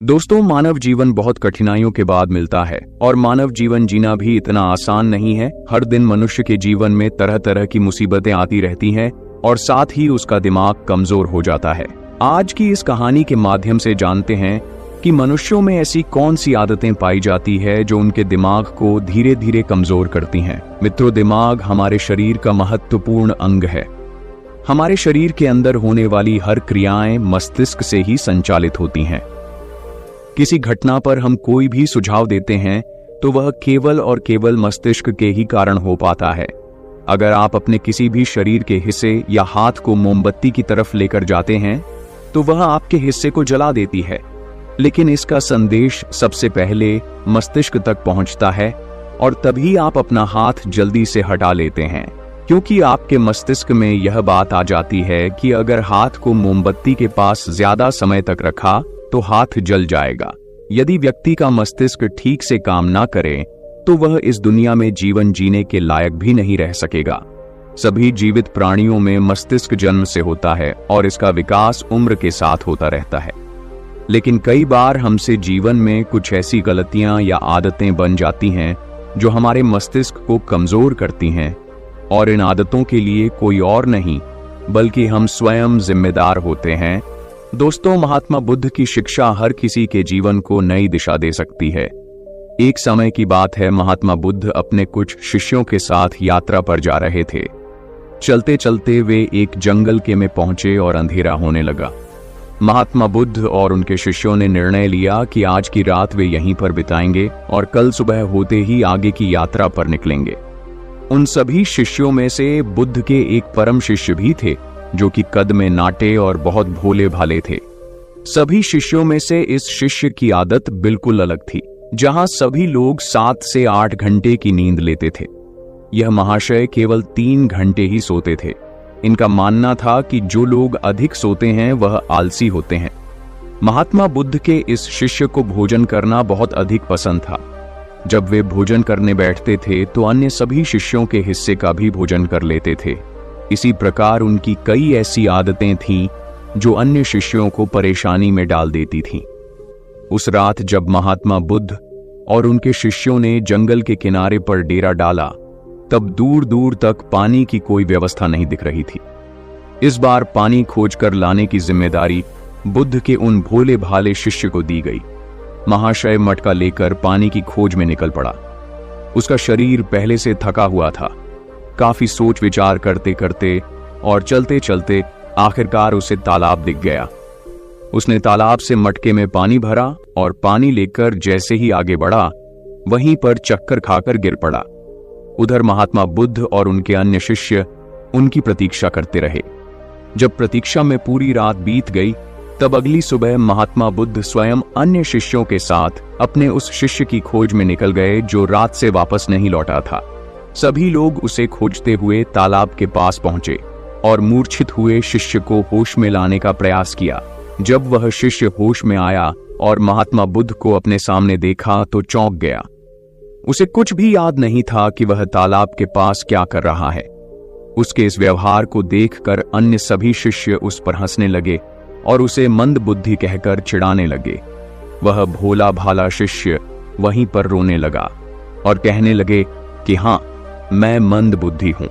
दोस्तों, मानव जीवन बहुत कठिनाइयों के बाद मिलता है और मानव जीवन जीना भी इतना आसान नहीं है। हर दिन मनुष्य के जीवन में तरह तरह की मुसीबतें आती रहती हैं और साथ ही उसका दिमाग कमजोर हो जाता है। आज की इस कहानी के माध्यम से जानते हैं कि मनुष्यों में ऐसी कौन सी आदतें पाई जाती है जो उनके दिमाग को धीरे धीरे कमजोर करती हैं। मित्रों, दिमाग हमारे शरीर का महत्वपूर्ण अंग है। हमारे शरीर के अंदर होने वाली हर क्रियाएं मस्तिष्क से ही संचालित होती हैं। किसी घटना पर हम कोई भी सुझाव देते हैं तो वह केवल और केवल मस्तिष्क के ही कारण हो पाता है। अगर आप अपने किसी भी शरीर के हिस्से या हाथ को मोमबत्ती की तरफ लेकर जाते हैं तो वह आपके हिस्से को जला देती है, लेकिन इसका संदेश सबसे पहले मस्तिष्क तक पहुंचता है और तभी आप अपना हाथ जल्दी से हटा लेते हैं, क्योंकि आपके मस्तिष्क में यह बात आ जाती है कि अगर हाथ को मोमबत्ती के पास ज्यादा समय तक रखा तो हाथ जल जाएगा। यदि व्यक्ति का मस्तिष्क ठीक से काम ना करे तो वह इस दुनिया में जीवन जीने के लायक भी नहीं रह सकेगा। सभी जीवित प्राणियों में मस्तिष्क जन्म से होता है और इसका विकास उम्र के साथ होता रहता है, लेकिन कई बार हमसे जीवन में कुछ ऐसी गलतियां या आदतें बन जाती हैं जो हमारे मस्तिष्क को कमजोर करती हैं, और इन आदतों के लिए कोई और नहीं बल्कि हम स्वयं जिम्मेदार होते हैं। दोस्तों, महात्मा बुद्ध की शिक्षा हर किसी के जीवन को नई दिशा दे सकती है। एक समय की बात है, महात्मा बुद्ध अपने कुछ शिष्यों के साथ यात्रा पर जा रहे थे। चलते चलते वे एक जंगल के में पहुंचे और अंधेरा होने लगा। महात्मा बुद्ध और उनके शिष्यों ने निर्णय लिया कि आज की रात वे यहीं पर बिताएंगे और कल सुबह होते ही आगे की यात्रा पर निकलेंगे। उन सभी शिष्यों में से बुद्ध के एक परम शिष्य भी थे जो कि कद में नाटे और बहुत भोले भाले थे। सभी शिष्यों में से इस शिष्य की आदत बिल्कुल अलग थी। जहां सभी लोग 7 से 8 घंटे की नींद लेते थे, यह महाशय केवल 3 घंटे ही सोते थे। इनका मानना था कि जो लोग अधिक सोते हैं वह आलसी होते हैं। महात्मा बुद्ध के इस शिष्य को भोजन करना बहुत अधिक पसंद था। जब वे भोजन करने बैठते थे तो अन्य सभी शिष्यों के हिस्से का भी भोजन कर लेते थे। इसी प्रकार उनकी कई ऐसी आदतें थीं जो अन्य शिष्यों को परेशानी में डाल देती थीं। उस रात जब महात्मा बुद्ध और उनके शिष्यों ने जंगल के किनारे पर डेरा डाला, तब दूर दूर तक पानी की कोई व्यवस्था नहीं दिख रही थी। इस बार पानी खोजकर लाने की जिम्मेदारी बुद्ध के उन भोले भाले शिष्य को दी गई। महाशय मटका लेकर पानी की खोज में निकल पड़ा। उसका शरीर पहले से थका हुआ था। काफी सोच विचार करते करते और चलते चलते आखिरकार उसे तालाब दिख गया। उसने तालाब से मटके में पानी भरा और पानी लेकर जैसे ही आगे बढ़ा, वहीं पर चक्कर खाकर गिर पड़ा। उधर महात्मा बुद्ध और उनके अन्य शिष्य उनकी प्रतीक्षा करते रहे। जब प्रतीक्षा में पूरी रात बीत गई, तब अगली सुबह महात्मा बुद्ध स्वयं अन्य शिष्यों के साथ अपने उस शिष्य की खोज में निकल गए जो रात से वापस नहीं लौटा था। सभी लोग उसे खोजते हुए तालाब के पास पहुंचे और मूर्छित हुए शिष्य को होश में लाने का प्रयास किया। जब वह शिष्य होश में आया और महात्मा बुद्ध को अपने सामने देखा तो चौंक गया। उसे कुछ भी याद नहीं था कि वह तालाब के पास क्या कर रहा है। उसके इस व्यवहार को देखकर अन्य सभी शिष्य उस पर हंसने लगे और उसे मंद बुद्धि कहकर चिढ़ाने लगे। वह भोला भाला शिष्य वहीं पर रोने लगा और कहने लगे कि हाँ, मैं मंद बुद्धि हूं।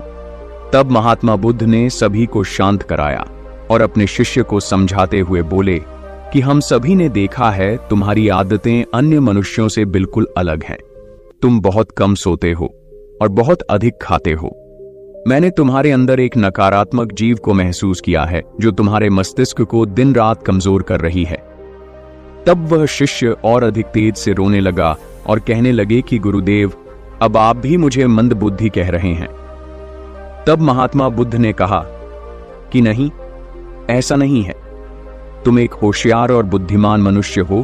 तब महात्मा बुद्ध ने सभी को शांत कराया और अपने शिष्य को समझाते हुए बोले कि हम सभी ने देखा है, तुम्हारी आदतें अन्य मनुष्यों से बिल्कुल अलग हैं। तुम बहुत कम सोते हो और बहुत अधिक खाते हो। मैंने तुम्हारे अंदर एक नकारात्मक जीव को महसूस किया है जो तुम्हारे मस्तिष्क को दिन रात कमजोर कर रही है। तब वह शिष्य और अधिक तेज से रोने लगा और कहने लगे कि गुरुदेव, अब आप भी मुझे मंद बुद्धि कह रहे हैं। तब महात्मा बुद्ध ने कहा कि नहीं, ऐसा नहीं है। तुम एक होशियार और बुद्धिमान मनुष्य हो,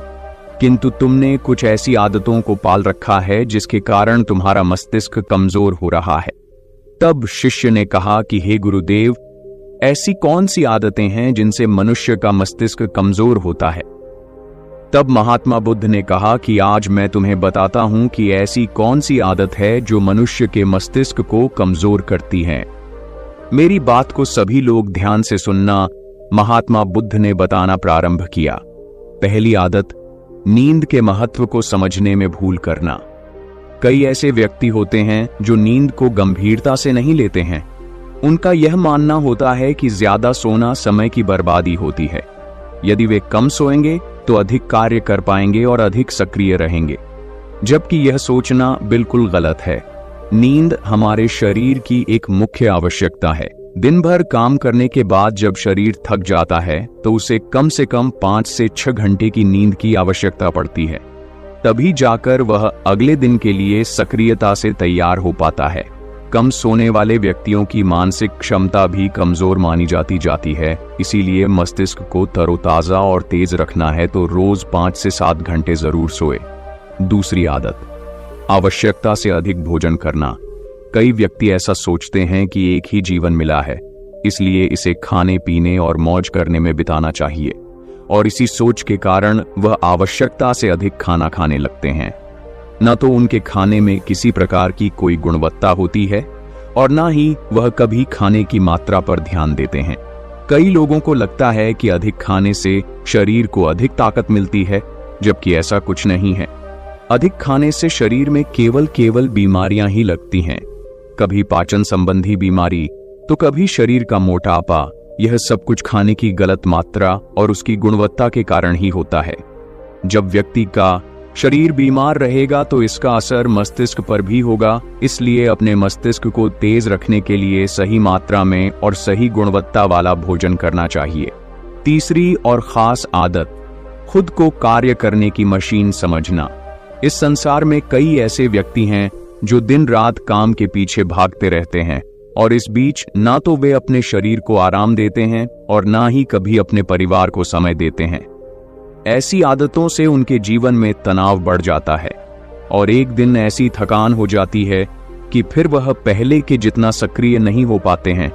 किंतु तुमने कुछ ऐसी आदतों को पाल रखा है जिसके कारण तुम्हारा मस्तिष्क कमजोर हो रहा है। तब शिष्य ने कहा कि हे गुरुदेव, ऐसी कौन सी आदतें हैं जिनसे मनुष्य का मस्तिष्क कमजोर होता है? तब महात्मा बुद्ध ने कहा कि आज मैं तुम्हें बताता हूं कि ऐसी कौन सी आदत है जो मनुष्य के मस्तिष्क को कमजोर करती है। मेरी बात को सभी लोग ध्यान से सुनना। महात्मा बुद्ध ने बताना प्रारंभ किया। पहली आदत, नींद के महत्व को समझने में भूल करना। कई ऐसे व्यक्ति होते हैं जो नींद को गंभीरता से नहीं लेते हैं। उनका यह मानना होता है कि ज्यादा सोना समय की बर्बादी होती है। यदि वे कम सोएंगे तो अधिक कार्य कर पाएंगे और अधिक सक्रिय रहेंगे, जबकि यह सोचना बिल्कुल गलत है। नींद हमारे शरीर की एक मुख्य आवश्यकता है। दिन भर काम करने के बाद जब शरीर थक जाता है तो उसे कम से कम 5 से 6 घंटे की नींद की आवश्यकता पड़ती है। तभी जाकर वह अगले दिन के लिए सक्रियता से तैयार हो पाता है। कम सोने वाले व्यक्तियों की मानसिक क्षमता भी कमजोर मानी जाती है। इसीलिए मस्तिष्क को तरोताजा और तेज रखना है तो रोज 5 से 7 घंटे जरूर सोए। दूसरी आदत, आवश्यकता से अधिक भोजन करना। कई व्यक्ति ऐसा सोचते हैं कि एक ही जीवन मिला है, इसलिए इसे खाने पीने और मौज करने में बिताना चाहिए, और इसी सोच के कारण वह आवश्यकता से अधिक खाना खाने लगते हैं। न तो उनके खाने में किसी प्रकार की कोई गुणवत्ता होती है और न ही वह कभी खाने की मात्रा पर ध्यान देते हैं। कई लोगों को लगता है कि अधिक खाने से शरीर को अधिक ताकत मिलती है, जबकि ऐसा कुछ नहीं है। अधिक खाने से शरीर में केवल बीमारियां ही लगती हैं, कभी पाचन संबंधी बीमारी तो कभी शरीर का मोटापा। यह सब कुछ खाने की गलत मात्रा और उसकी गुणवत्ता के कारण ही होता है। जब व्यक्ति का शरीर बीमार रहेगा तो इसका असर मस्तिष्क पर भी होगा। इसलिए अपने मस्तिष्क को तेज रखने के लिए सही मात्रा में और सही गुणवत्ता वाला भोजन करना चाहिए। तीसरी और खास आदत, खुद को कार्य करने की मशीन समझना। इस संसार में कई ऐसे व्यक्ति हैं जो दिन रात काम के पीछे भागते रहते हैं और इस बीच ना तो वे अपने शरीर को आराम देते हैं और ना ही कभी अपने परिवार को समय देते हैं। ऐसी आदतों से उनके जीवन में तनाव बढ़ जाता है और एक दिन ऐसी थकान हो जाती है कि फिर वह पहले के जितना सक्रिय नहीं हो पाते हैं।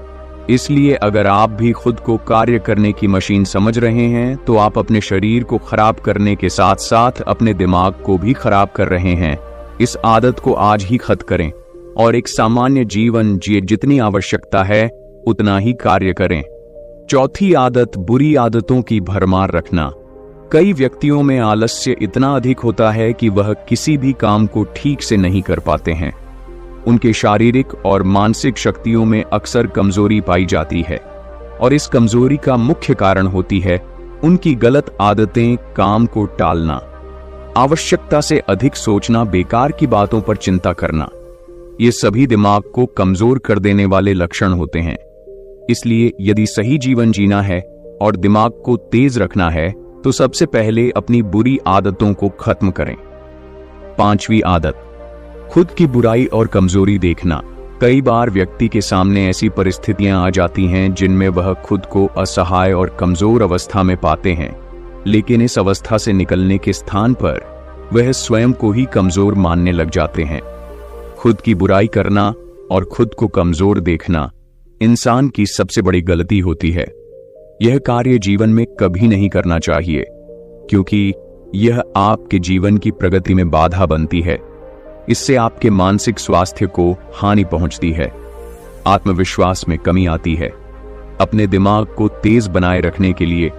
इसलिए अगर आप भी खुद को कार्य करने की मशीन समझ रहे हैं तो आप अपने शरीर को खराब करने के साथ साथ अपने दिमाग को भी खराब कर रहे हैं। इस आदत को आज ही खत्म करें और एक सामान्य जीवन जिए। जितनी आवश्यकता है उतना ही कार्य करें। चौथी आदत, बुरी आदतों की भरमार रखना। कई व्यक्तियों में आलस्य इतना अधिक होता है कि वह किसी भी काम को ठीक से नहीं कर पाते हैं। उनके शारीरिक और मानसिक शक्तियों में अक्सर कमजोरी पाई जाती है और इस कमजोरी का मुख्य कारण होती है उनकी गलत आदतें, काम को टालना, आवश्यकता से अधिक सोचना, बेकार की बातों पर चिंता करना। ये सभी दिमाग को कमजोर कर देने वाले लक्षण होते हैं। इसलिए यदि सही जीवन जीना है और दिमाग को तेज रखना है तो सबसे पहले अपनी बुरी आदतों को खत्म करें। पांचवी आदत, खुद की बुराई और कमजोरी देखना। कई बार व्यक्ति के सामने ऐसी परिस्थितियां आ जाती हैं जिनमें वह खुद को असहाय और कमजोर अवस्था में पाते हैं, लेकिन इस अवस्था से निकलने के स्थान पर वह स्वयं को ही कमजोर मानने लग जाते हैं। खुद की बुराई करना और खुद को कमजोर देखना इंसान की सबसे बड़ी गलती होती है। यह कार्य जीवन में कभी नहीं करना चाहिए, क्योंकि यह आपके जीवन की प्रगति में बाधा बनती है। इससे आपके मानसिक स्वास्थ्य को हानि पहुंचती है, आत्मविश्वास में कमी आती है। अपने दिमाग को तेज बनाए रखने के लिए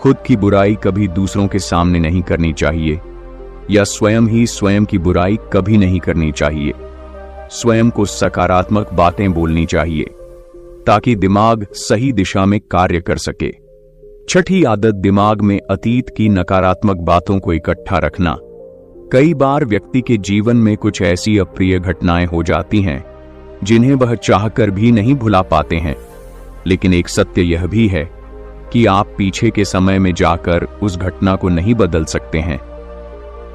खुद की बुराई कभी दूसरों के सामने नहीं करनी चाहिए, या स्वयं ही स्वयं की बुराई कभी नहीं करनी चाहिए। स्वयं को सकारात्मक बातें बोलनी चाहिए ताकि दिमाग सही दिशा में कार्य कर सके। छठी आदत, दिमाग में अतीत की नकारात्मक बातों को इकट्ठा रखना। कई बार व्यक्ति के जीवन में कुछ ऐसी अप्रिय घटनाएं हो जाती हैं जिन्हें वह चाहकर भी नहीं भुला पाते हैं, लेकिन एक सत्य यह भी है कि आप पीछे के समय में जाकर उस घटना को नहीं बदल सकते हैं।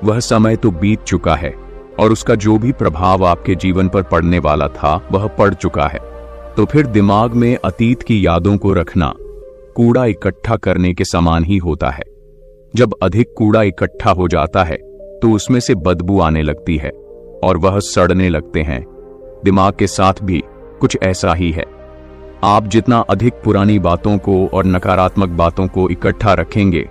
वह समय तो बीत चुका है और उसका जो भी प्रभाव आपके जीवन पर पड़ने वाला था वह पड़ चुका है। तो फिर दिमाग में अतीत की यादों को रखना कूड़ा इकट्ठा करने के समान ही होता है। जब अधिक कूड़ा इकट्ठा हो जाता है तो उसमें से बदबू आने लगती है और वह सड़ने लगते हैं। दिमाग के साथ भी कुछ ऐसा ही है। आप जितना अधिक पुरानी बातों को और नकारात्मक बातों को इकट्ठा रखेंगे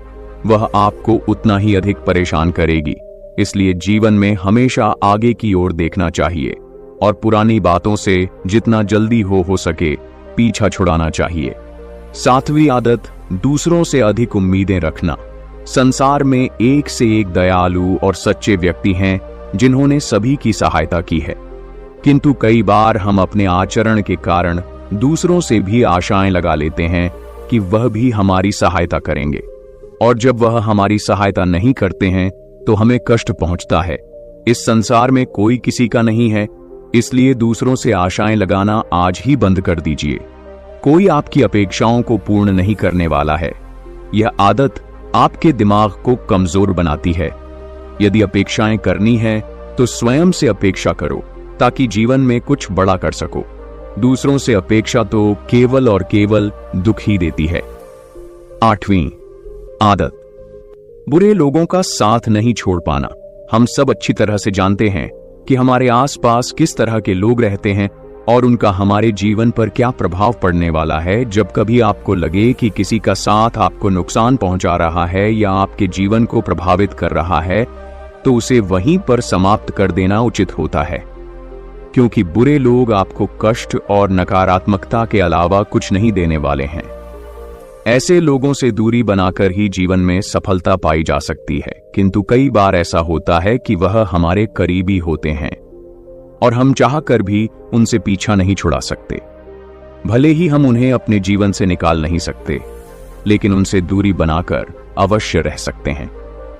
वह आपको उतना ही अधिक परेशान करेगी। इसलिए जीवन में हमेशा आगे की ओर देखना चाहिए और पुरानी बातों से जितना जल्दी हो सके पीछा छुड़ाना चाहिए। सातवीं आदत, दूसरों से अधिक उम्मीदें रखना। संसार में एक से एक दयालु और सच्चे व्यक्ति हैं जिन्होंने सभी की सहायता की है, किंतु कई बार हम अपने आचरण के कारण दूसरों से भी आशाएं लगा लेते हैं कि वह भी हमारी सहायता करेंगे, और जब वह हमारी सहायता नहीं करते हैं तो हमें कष्ट पहुंचता है। इस संसार में कोई किसी का नहीं है, इसलिए दूसरों से आशाएं लगाना आज ही बंद कर दीजिए। कोई आपकी अपेक्षाओं को पूर्ण नहीं करने वाला है। यह आदत आपके दिमाग को कमजोर बनाती है। यदि अपेक्षाएं करनी है तो स्वयं से अपेक्षा करो ताकि जीवन में कुछ बड़ा कर सको। दूसरों से अपेक्षा तो केवल और केवल दुख ही देती है। 8वीं आदत, बुरे लोगों का साथ नहीं छोड़ पाना। हम सब अच्छी तरह से जानते हैं कि हमारे आसपास किस तरह के लोग रहते हैं और उनका हमारे जीवन पर क्या प्रभाव पड़ने वाला है। जब कभी आपको लगे कि किसी का साथ आपको नुकसान पहुंचा रहा है या आपके जीवन को प्रभावित कर रहा है, तो उसे वहीं पर समाप्त कर देना उचित होता है, क्योंकि बुरे लोग आपको कष्ट और नकारात्मकता के अलावा कुछ नहीं देने वाले हैं। ऐसे लोगों से दूरी बनाकर ही जीवन में सफलता पाई जा सकती है, किंतु कई बार ऐसा होता है कि वह हमारे करीबी होते हैं और हम चाहकर भी उनसे पीछा नहीं छुड़ा सकते। भले ही हम उन्हें अपने जीवन से निकाल नहीं सकते, लेकिन उनसे दूरी बनाकर अवश्य रह सकते हैं।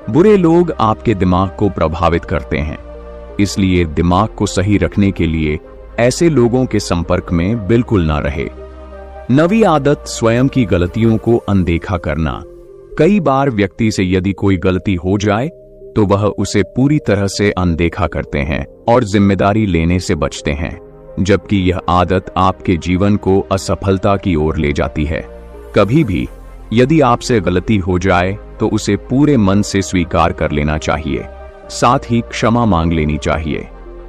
बुरे लोग आपके दिमाग को प्रभावित करते हैं, इसलिए दिमाग को सही रखने के लिए ऐसे लोगों के संपर्क में बिल्कुल ना रहे। 9वीं आदत, स्वयं की गलतियों को अनदेखा करना। कई बार व्यक्ति से यदि कोई गलती हो जाए तो वह उसे पूरी तरह से अनदेखा करते हैं और जिम्मेदारी लेने से बचते हैं, जबकि यह आदत आपके जीवन को असफलता की ओर ले जाती है। कभी भी यदि आपसे गलती हो जाए तो उसे पूरे मन से स्वीकार कर लेना चाहिए, साथ ही क्षमा मांग लेनी चाहिए।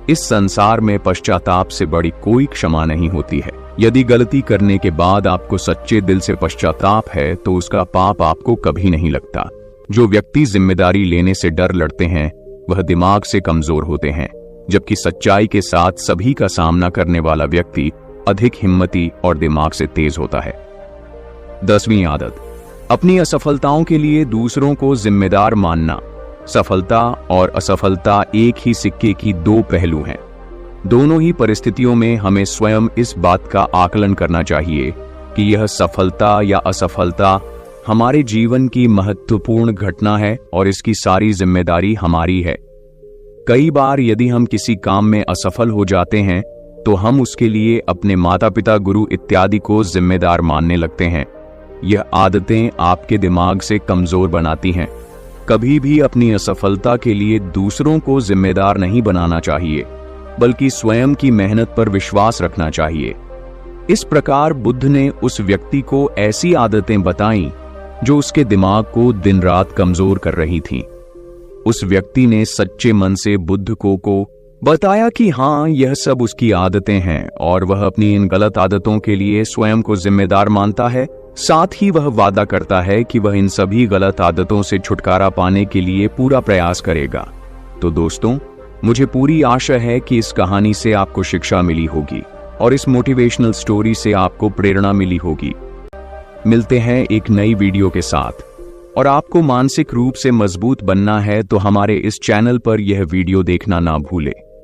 इस संसार में पश्चाताप से बड़ी कोई क्षमा नहीं होती है। यदि गलती करने के बाद आपको सच्चे दिल से पश्चाताप है तो उसका पाप आपको कभी नहीं लगता। जो व्यक्ति जिम्मेदारी लेने से डर लड़ते हैं वह दिमाग से कमजोर होते हैं, जबकि सच्चाई के साथ सभी का सामना करने वाला व्यक्ति अधिक हिम्मती और दिमाग से तेज होता है। 10वीं आदत, अपनी असफलताओं के लिए दूसरों को जिम्मेदार मानना। सफलता और असफलता एक ही सिक्के की दो पहलू हैं। दोनों ही परिस्थितियों में हमें स्वयं इस बात का आकलन करना चाहिए कि यह सफलता या असफलता हमारे जीवन की महत्वपूर्ण घटना है और इसकी सारी जिम्मेदारी हमारी है। कई बार यदि हम किसी काम में असफल हो जाते हैं तो हम उसके लिए अपने माता पिता, गुरु इत्यादि को जिम्मेदार मानने लगते हैं। यह आदतें आपके दिमाग से कमजोर बनाती हैं। कभी भी अपनी असफलता के लिए दूसरों को जिम्मेदार नहीं बनाना चाहिए, बल्कि स्वयं की मेहनत पर विश्वास रखना चाहिए। इस प्रकार बुद्ध ने उस व्यक्ति को ऐसी आदतें बताईं जो उसके दिमाग को दिन रात कमजोर कर रही थीं। उस व्यक्ति ने सच्चे मन से बुद्ध को बताया कि हाँ, यह सब उसकी आदतें हैं और वह अपनी इन गलत आदतों के लिए स्वयं को जिम्मेदार मानता है। साथ ही वह वादा करता है कि वह इन सभी गलत आदतों से छुटकारा पाने के लिए पूरा प्रयास करेगा। तो दोस्तों, मुझे पूरी आशा है कि इस कहानी से आपको शिक्षा मिली होगी और इस मोटिवेशनल स्टोरी से आपको प्रेरणा मिली होगी। मिलते हैं एक नई वीडियो के साथ, और आपको मानसिक रूप से मजबूत बनना है तो हमारे इस चैनल पर यह वीडियो देखना ना भूलें।